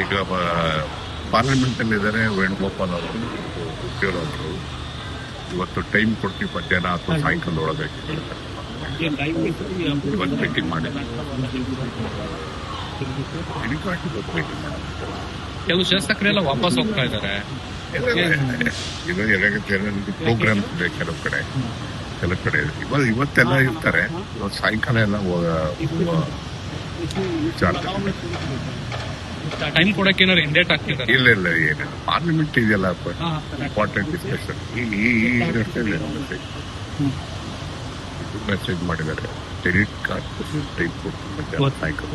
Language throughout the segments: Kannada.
ಈಗ ಪಾರ್ಲಿಮೆಂಟ್ ಅಲ್ಲಿ ಇದ್ದಾರೆ ವೇಣುಗೋಪಾಲ್ ಅವರು, ಉದ್ಯೋಗ ಅವರು. ಇವತ್ತು ಟೈಮ್ ಕೊಡ್ತೀವಿ ಮಧ್ಯಾಹ್ನ ಅಥವಾ ಸಾಯಂಕಾಲ ಒಳಗೆ ಇವತ್ತು ಮೀಟಿಂಗ್ ಮಾಡಿದ್ವಿ. ಕೆಲವು ಶಾಸಕರೆಲ್ಲ ವಾಪಸ್ ಹೋಗ್ತಾ ಇದ್ದಾರೆ. ಪ್ರೋಗ್ರಾಮ್ ಇದೆ ಕೆಲವು ಕಡೆ ಇವತ್ತೆಲ್ಲ ಇರ್ತಾರೆ. ಇವತ್ತು ಸಾಯಂಕಾಲ ಎಲ್ಲ ವಿಚಾರ ಟೈಮ್ ಕೊಡಕ್ಕೆ ಏನಾದ್ರು ಹಿಂದೇಟ್ ಆಗ್ತಿದ್ದಾರೆ. ಇಲ್ಲ ಏನಿಲ್ಲ, ಪಾರ್ಲಿಮೆಂಟ್ ಇದೆಯಲ್ಲ ಇಂಪಾರ್ಟೆಂಟ್ ಡಿಸ್ಕಷನ್. ಮೆಸೇಜ್ ಮಾಡಿದ್ದಾರೆ, ಕ್ರೆಡಿಟ್ ಕಾರ್ಡ್ ಟೈಮ್ ಕೊಡ್ತೀನಿ ಸಾಯಂಕಾಲ.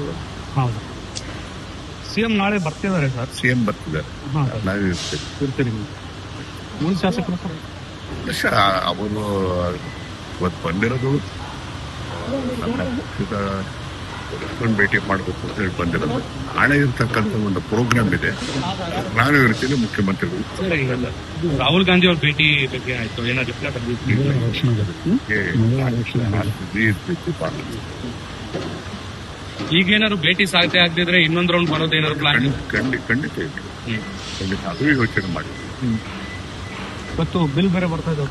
ಸಿಎಂ ನಾಳೆ ಬರ್ತಿದ್ದಾರೆ ಸರ್. ಸಿಎಂ ಬರ್ತಿದ್ದಾರೆ, ನಾವು ಇರ್ತೀವಿ. ಮೂರು ಶಾಸಕರು ಸರ್ ಅವರು ಇವತ್ತು ಬಂದಿರೋದು ನಮ್ಮ ಪಕ್ಷದ ಭೇಟಿ ಮಾಡಬೇಕು ಅಂತ ಹೇಳಿ ಬಂದಿರೋದು. ನಾಳೆ ಇರ್ತಕ್ಕಂಥ ಒಂದು ಪ್ರೋಗ್ರಾಮ್ ಇದೆ, ನಾನು ಇರ್ತೀನಿ, ಮುಖ್ಯಮಂತ್ರಿಗಳು. ರಾಹುಲ್ ಗಾಂಧಿ ಅವ್ರ ಭೇಟಿ ಬಗ್ಗೆ ಆಯ್ತು, ಏನಾದ್ರು ಈಗೇನಾದ್ರು ಭೇಟಿ ಸಾಧ್ಯ ಆಗದಿದ್ರೆ ಇನ್ನೊಂದು ರೌಂಡ್ ಬರೋದೇನಾದ್ರು ಪ್ಲಾನ್? ಖಂಡಿತ ಇದೆ, ಅದು ಯೋಚನೆ ಮಾಡಿ. ಇವತ್ತು ಬಿಲ್ ಬೇರೆ ಬರ್ತಾ ಇದೆ,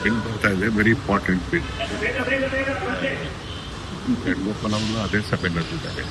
ಬಿಲ್ ಬರ್ತಾ ಇದೆ, ವೆರಿ ಇಂಪಾರ್ಟೆಂಟ್ ಬಿಲ್. ವೇಣುಗೋಪಾಲ್ ಅವರು ಅದೇ ಸಭೆ ನಡೆದಿದ್ದಾರೆ.